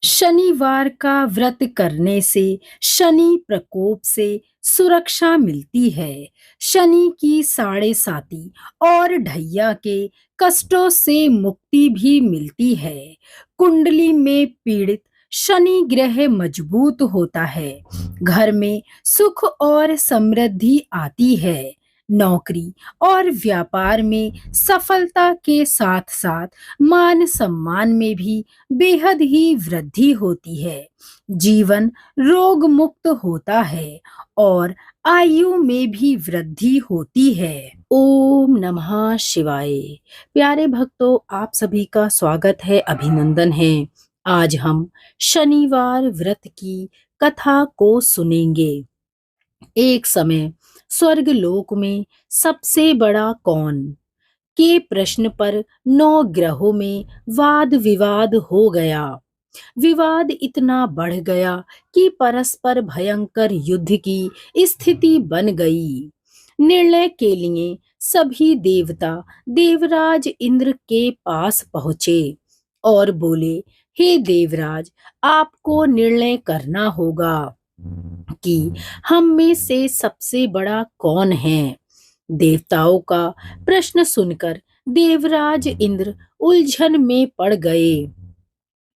शनिवार का व्रत करने से शनि प्रकोप से सुरक्षा मिलती है। शनि की साढ़े साती और ढैया के कष्टों से मुक्ति भी मिलती है। कुंडली में पीड़ित शनि ग्रह मजबूत होता है। घर में सुख और समृद्धि आती है। नौकरी और व्यापार में सफलता के साथ साथ मान सम्मान में भी बेहद ही वृद्धि होती है। जीवन रोग मुक्त होता है और आयु में भी वृद्धि होती है। ओम नमः शिवाय। प्यारे भक्तों, आप सभी का स्वागत है, अभिनंदन है। आज हम शनिवार व्रत की कथा को सुनेंगे। एक समय स्वर्ग लोक में सबसे बड़ा कौन के प्रश्न पर 9 ग्रहों में वाद विवाद हो गया। विवाद इतना बढ़ गया कि परस्पर भयंकर युद्ध की स्थिति बन गई। निर्णय के लिए सभी देवता देवराज इंद्र के पास पहुंचे और बोले, हे देवराज, आपको निर्णय करना होगा कि हम में से सबसे बड़ा कौन है। देवताओं का प्रश्न सुनकर देवराज इंद्र उलझन में पड़ गए।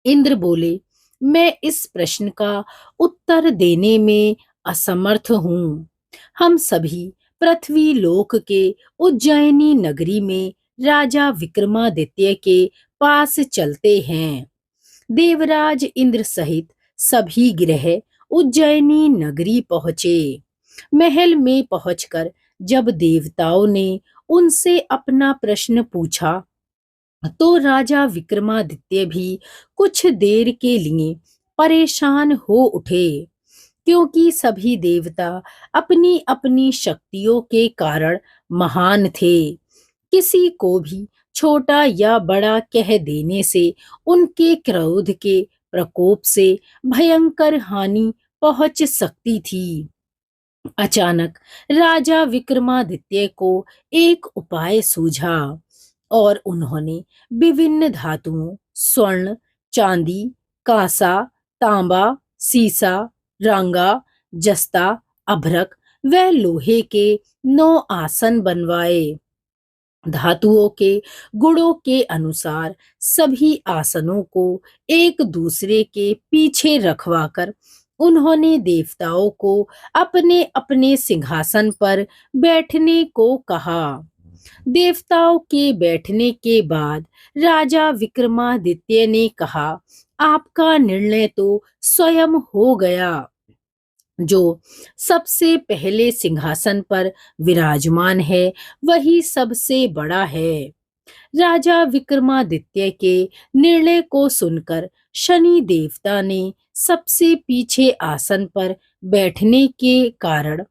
इंद्र बोले, मैं इस प्रश्न का उत्तर देने में असमर्थ हूँ। हम सभी पृथ्वी लोक के उज्जैनी नगरी में राजा विक्रमादित्य के पास चलते हैं। देवराज इंद्र सहित सभी ग्रह उज्जैनी नगरी पहुंचे। महल में पहुंचकर जब देवताओं ने उनसे अपना प्रश्न पूछा तो राजा विक्रमादित्य भी कुछ देर के लिए परेशान हो उठे, क्योंकि सभी देवता अपनी अपनी शक्तियों के कारण महान थे। किसी को भी छोटा या बड़ा कह देने से उनके क्रोध के प्रकोप से भयंकर हानि पहुंच सकती थी। अचानक राजा विक्रमादित्य को एक उपाय सूझा और उन्होंने विभिन्न धातुओं स्वर्ण, चांदी, कांसा, तांबा, सीसा, रांगा, जस्ता, अभ्रक व लोहे के 9 आसन बनवाए। धातुओं के गुणों के अनुसार सभी आसनों को एक दूसरे के पीछे रखवाकर उन्होंने देवताओं को अपने अपने सिंहासन पर बैठने को कहा। देवताओं के बैठने के बाद राजा विक्रमादित्य ने कहा, आपका निर्णय तो स्वयं हो गया। जो सबसे पहले सिंहासन पर विराजमान है वही सबसे बड़ा है। राजा विक्रमादित्य के निर्णय को सुनकर शनि देवता ने सबसे पीछे आसन पर बैठने के कारण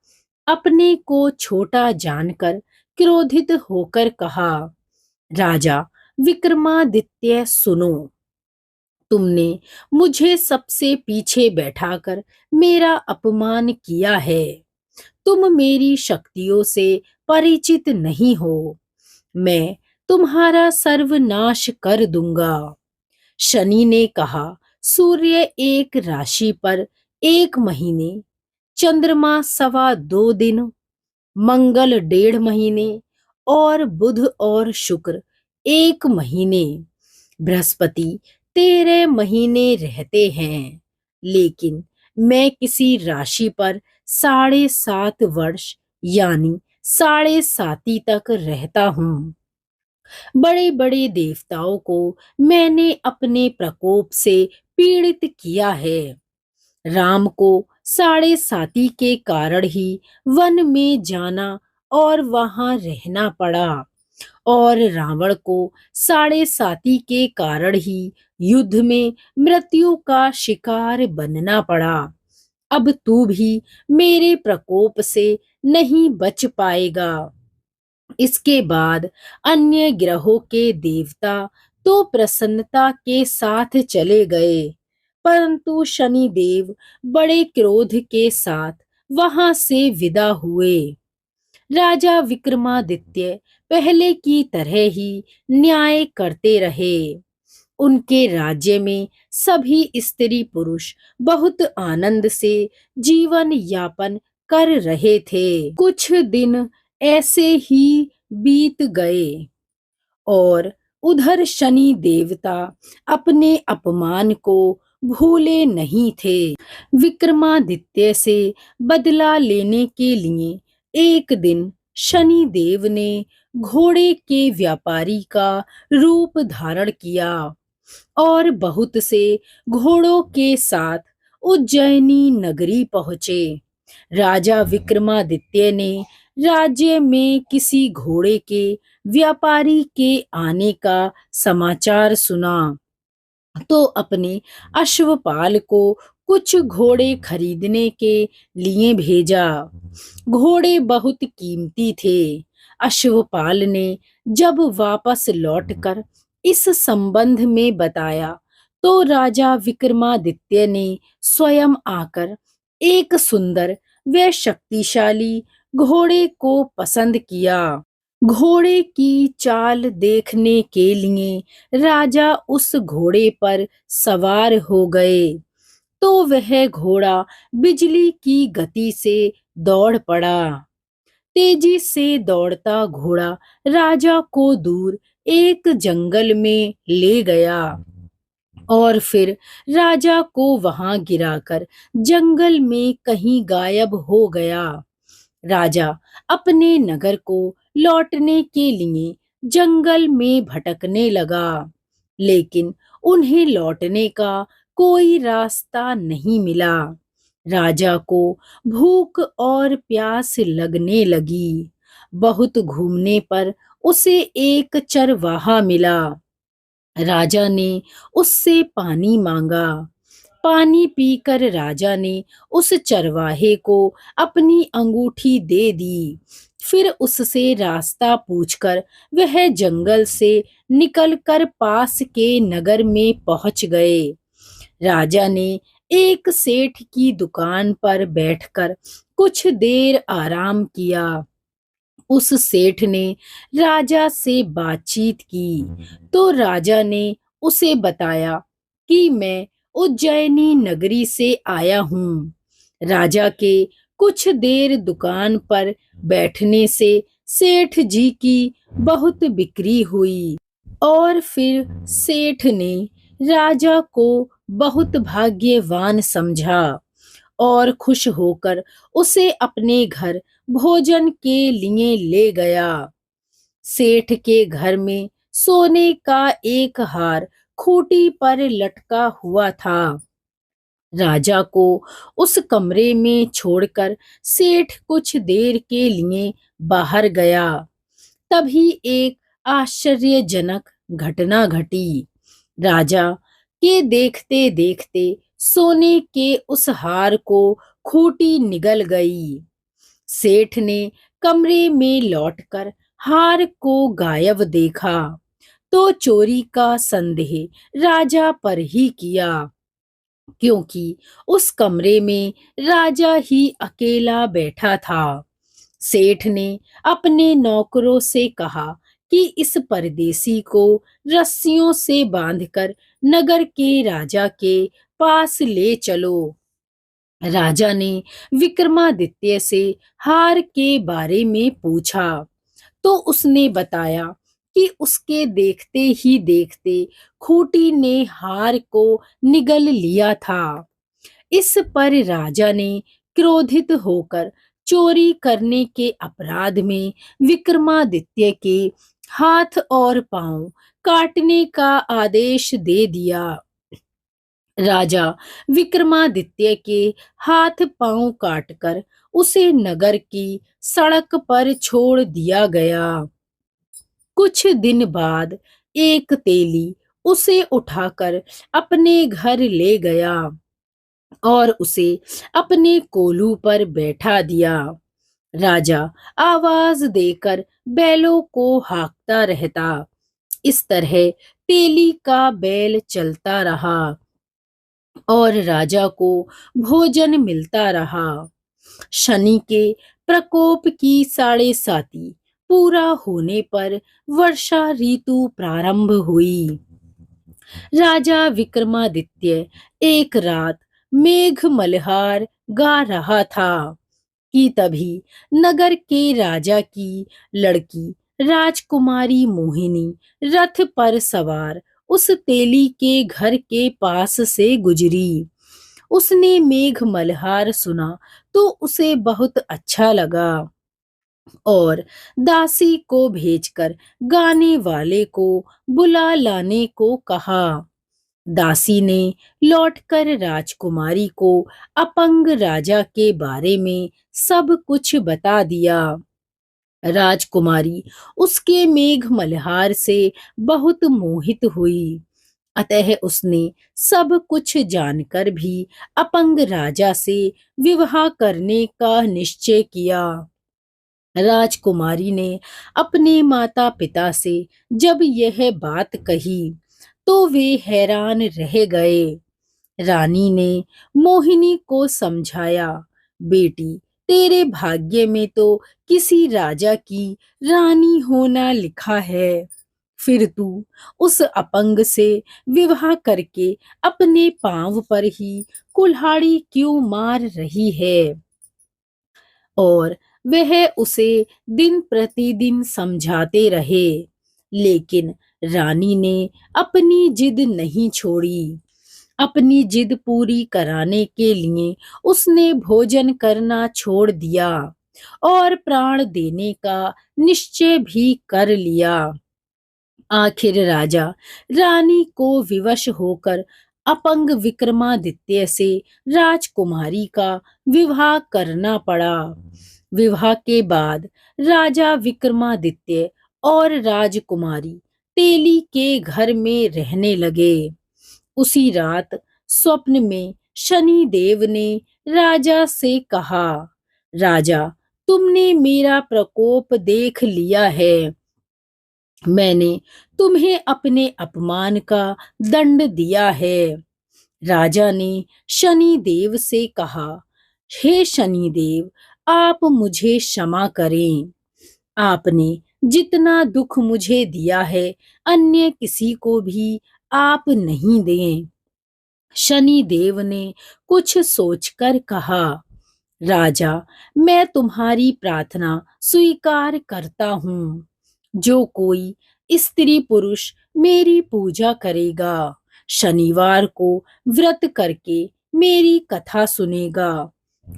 अपने को छोटा जानकर क्रोधित होकर कहा, राजा विक्रमादित्य सुनो, तुमने मुझे सबसे पीछे बैठाकर मेरा अपमान किया है। तुम मेरी शक्तियों से परिचित नहीं हो। मैं तुम्हारा सर्वनाश कर दूंगा। शनि ने कहा, सूर्य एक राशि पर 1 महीने, चंद्रमा 2.25 दिन, मंगल 1.5 महीने और बुध और शुक्र 1 महीने, बृहस्पति 13 महीने रहते हैं। लेकिन मैं किसी राशि पर 7.5 वर्ष यानी 7.5 तक रहता हूँ। बड़े बड़े देवताओं को मैंने अपने प्रकोप से पीड़ित किया है। राम को 7.5 के कारण ही वन में जाना और वहां रहना पड़ा और रावण को 7.5 के कारण ही युद्ध में मृत्यु का शिकार बनना पड़ा। अब तू भी मेरे प्रकोप से नहीं बच पाएगा। इसके बाद अन्य ग्रहों के देवता तो प्रसन्नता के साथ चले गए, परंतु शनि देव बड़े क्रोध के साथ वहां से विदा हुए। राजा विक्रमादित्य पहले की तरह ही न्याय करते रहे। उनके राज्य में सभी स्त्री पुरुष बहुत आनंद से जीवन यापन कर रहे थे। कुछ दिन ऐसे ही बीत गए और उधर शनि देवता अपने अपमान को भूले नहीं थे। विक्रमादित्य से बदला लेने के लिए एक दिन शनि देव ने घोड़े के व्यापारी का रूप धारण किया और बहुत से घोड़ों के साथ उज्जैनी नगरी पहुंचे। राजा विक्रमादित्य ने राज्य में किसी घोड़े के व्यापारी के आने का समाचार सुना तो अपने अश्वपाल को कुछ घोड़े खरीदने के लिए भेजा। घोड़े बहुत कीमती थे। अश्वपाल ने जब वापस लौटकर इस संबंध में बताया तो राजा विक्रमादित्य ने स्वयं आकर एक सुंदर व शक्तिशाली घोड़े को पसंद किया। घोड़े की चाल देखने के लिए राजा उस घोड़े पर सवार हो गए तो वह घोड़ा बिजली की गति से दौड़ पड़ा। तेजी से दौड़ता घोड़ा राजा को दूर एक जंगल में ले गया और फिर राजा को वहां गिराकर जंगल में कहीं गायब हो गया। राजा अपने नगर को लौटने के लिए जंगल में भटकने लगा, लेकिन उन्हें लौटने का कोई रास्ता नहीं मिला। राजा को भूख और प्यास लगने लगी। बहुत घूमने पर उसे एक चरवाहा मिला। राजा ने उससे पानी मांगा। पानी पीकर राजा ने उस चरवाहे को अपनी अंगूठी दे दी। फिर उससे रास्ता पूछकर वह जंगल से निकलकर पास के नगर में पहुंच गए। राजा ने एक सेठ की दुकान पर बैठकर कुछ देर आराम किया। उस सेठ ने राजा से बातचीत की तो राजा ने उसे बताया कि मैं उज्जैनी नगरी से आया हूँ। राजा के कुछ देर दुकान पर बैठने से सेठ जी की बहुत बिक्री हुई और फिर सेठ ने राजा को बहुत भाग्यवान समझा और खुश होकर उसे अपने घर भोजन के लिए ले गया। सेठ के घर में सोने का एक हार खूंटी पर लटका हुआ था। राजा को उस कमरे में छोड़कर सेठ कुछ देर के लिए बाहर गया। तभी एक आश्चर्यजनक घटना घटी। राजा के देखते देखते सोने के उस हार को खूंटी निगल गई। सेठ ने कमरे में लौटकर हार को गायब देखा तो चोरी का संदेह राजा पर ही किया, क्योंकि उस कमरे में राजा ही अकेला बैठा था। सेठ ने अपने नौकरों से कहा कि इस परदेसी को रस्सियों से बांधकर नगर के राजा के पास ले चलो। राजा ने विक्रमादित्य से हार के बारे में पूछा तो उसने बताया कि उसके देखते ही देखते खूंटी ने हार को निगल लिया था। इस पर राजा ने क्रोधित होकर चोरी करने के अपराध में विक्रमादित्य के हाथ और पांव काटने का आदेश दे दिया। राजा विक्रमादित्य के हाथ पांव काटकर उसे नगर की सड़क पर छोड़ दिया गया। कुछ दिन बाद एक तेली उसे उठाकर अपने घर ले गया और उसे अपने कोलू पर बैठा दिया। राजा आवाज देकर बैलों को हाँकता रहता। इस तरह तेली का बैल चलता रहा और राजा को भोजन मिलता रहा। शनि के प्रकोप की 7.5 पूरा होने पर वर्षा ऋतु प्रारंभ हुई। राजा विक्रमादित्य एक रात मेघ मल्हार गा रहा था कि तभी नगर के राजा की लड़की राजकुमारी मोहिनी रथ पर सवार उस तेली के घर के पास से गुजरी। उसने मेघ मल्हार सुना तो उसे बहुत अच्छा लगा और दासी को भेजकर गाने वाले को बुला लाने को कहा। दासी ने लौटकर राजकुमारी को अपंग राजा के बारे में सब कुछ बता दिया। राजकुमारी उसके मेघ मल्हार से बहुत मोहित हुई। अतः उसने सब कुछ जानकर भी अपंग राजा से विवाह करने का निश्चय किया। राजकुमारी ने अपने माता पिता से जब यह बात कही तो वे हैरान रह गए। रानी ने मोहिनी को समझाया, बेटी, तेरे भाग्य में तो किसी राजा की रानी होना लिखा है, फिर तू उस अपंग से विवाह करके अपने पांव पर ही कुल्हाड़ी क्यों मार रही है। और वह उसे दिन प्रतिदिन समझाते रहे, लेकिन रानी ने अपनी जिद नहीं छोड़ी। अपनी जिद पूरी कराने के लिए उसने भोजन करना छोड़ दिया और प्राण देने का निश्चय भी कर लिया। आखिर राजा रानी को विवश होकर अपंग विक्रमादित्य से राजकुमारी का विवाह करना पड़ा। विवाह के बाद राजा विक्रमादित्य और राजकुमारी तेली के घर में रहने लगे। उसी रात स्वप्न में शनि देव ने राजा से कहा, राजा, तुमने मेरा प्रकोप देख लिया है। मैंने तुम्हें अपने अपमान का दंड दिया है। राजा ने शनि देव से कहा, हे शनि देव, आप मुझे क्षमा करें। आपने जितना दुख मुझे दिया है अन्य किसी को भी आप नहीं दें। शनि देव ने कुछ सोचकर कहा, राजा, मैं तुम्हारी प्रार्थना स्वीकार करता हूँ। जो कोई स्त्री पुरुष मेरी पूजा करेगा, शनिवार को व्रत करके मेरी कथा सुनेगा,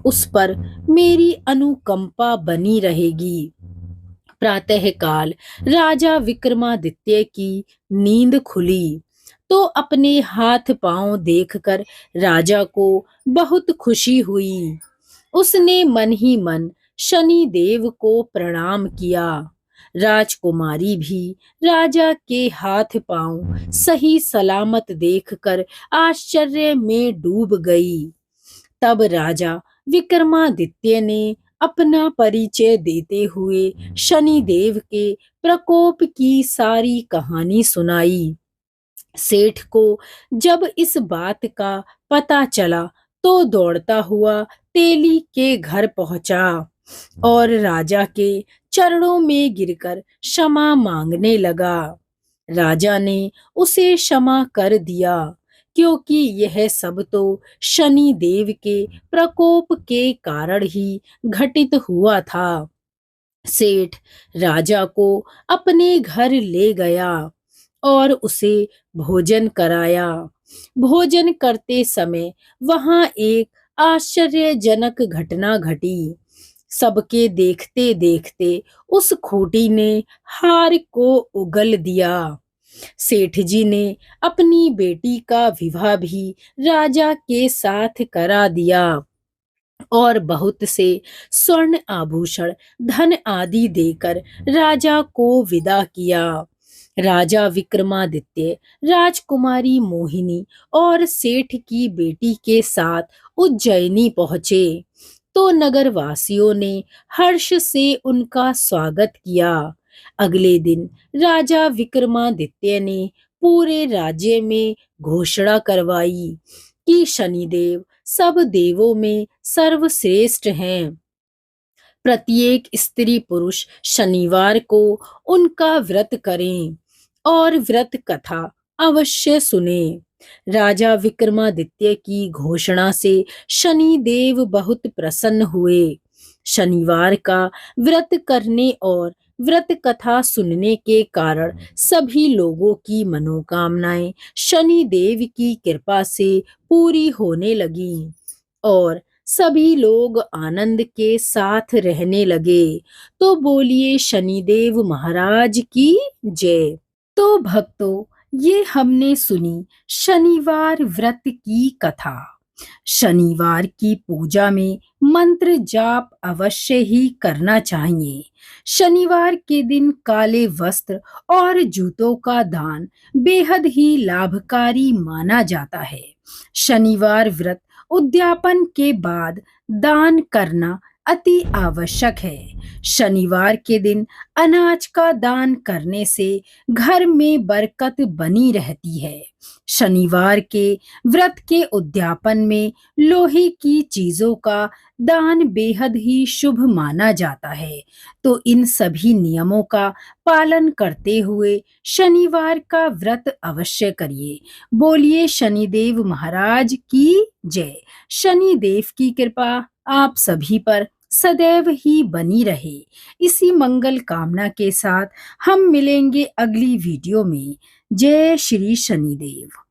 उस पर मेरी अनुकंपा बनी रहेगी। प्रातःकाल राजा विक्रमादित्य की नींद खुली तो अपने हाथ पांव देखकर राजा को बहुत खुशी हुई। उसने मन ही मन शनि देव को प्रणाम किया। राजकुमारी भी राजा के हाथ पांव सही सलामत देखकर आश्चर्य में डूब गई। तब राजा विक्रमादित्य ने अपना परिचय देते हुए शनि देव के प्रकोप की सारी कहानी सुनाई। सेठ को जब इस बात का पता चला तो दौड़ता हुआ तेली के घर पहुंचा और राजा के चरणों में गिरकर क्षमा मांगने लगा। राजा ने उसे क्षमा कर दिया क्योंकि यह सब तो शनि देव के प्रकोप के कारण ही घटित हुआ था। सेठ राजा को अपने घर ले गया और उसे भोजन कराया। भोजन करते समय वहां एक आश्चर्यजनक घटना घटी। सबके देखते देखते उस खूंटी ने हार को उगल दिया। सेठ जी ने अपनी बेटी का विवाह भी राजा के साथ करा दिया और बहुत से स्वर्ण आभूषण धन आदि देकर राजा को विदा किया। राजा विक्रमादित्य राजकुमारी मोहिनी और सेठ की बेटी के साथ उज्जैनी पहुंचे तो नगरवासियों ने हर्ष से उनका स्वागत किया। अगले दिन राजा विक्रमादित्य ने पूरे राज्य में घोषणा करवाई कि शनिदेव सब देवों में सर्वश्रेष्ठ हैं। प्रत्येक स्त्री पुरुष शनिवार को उनका व्रत करें और व्रत कथा अवश्य सुने। राजा विक्रमादित्य की घोषणा से शनि देव बहुत प्रसन्न हुए। शनिवार का व्रत करने और व्रत कथा सुनने के कारण सभी लोगों की मनोकामनाएं शनि देव की कृपा से पूरी होने लगी और सभी लोग आनंद के साथ रहने लगे। तो बोलिए शनिदेव महाराज की जय। तो भक्तों, ये हमने सुनी शनिवार व्रत की कथा। शनिवार की पूजा में मंत्र जाप अवश्य ही करना चाहिए। शनिवार के दिन काले वस्त्र और जूतों का दान बेहद ही लाभकारी माना जाता है। शनिवार व्रत उद्यापन के बाद दान करना अति आवश्यक है। शनिवार के दिन अनाज का दान करने से घर में बरकत बनी रहती है। शनिवार के व्रत के उद्यापन में लोहे की चीजों का दान बेहद ही शुभ माना जाता है। तो इन सभी नियमों का पालन करते हुए शनिवार का व्रत अवश्य करिए। बोलिए शनिदेव महाराज की जय। शनिदेव की कृपा आप सभी पर सदैव ही बनी रहे। इसी मंगल कामना के साथ हम मिलेंगे अगली वीडियो में। जय श्री शनिदेव।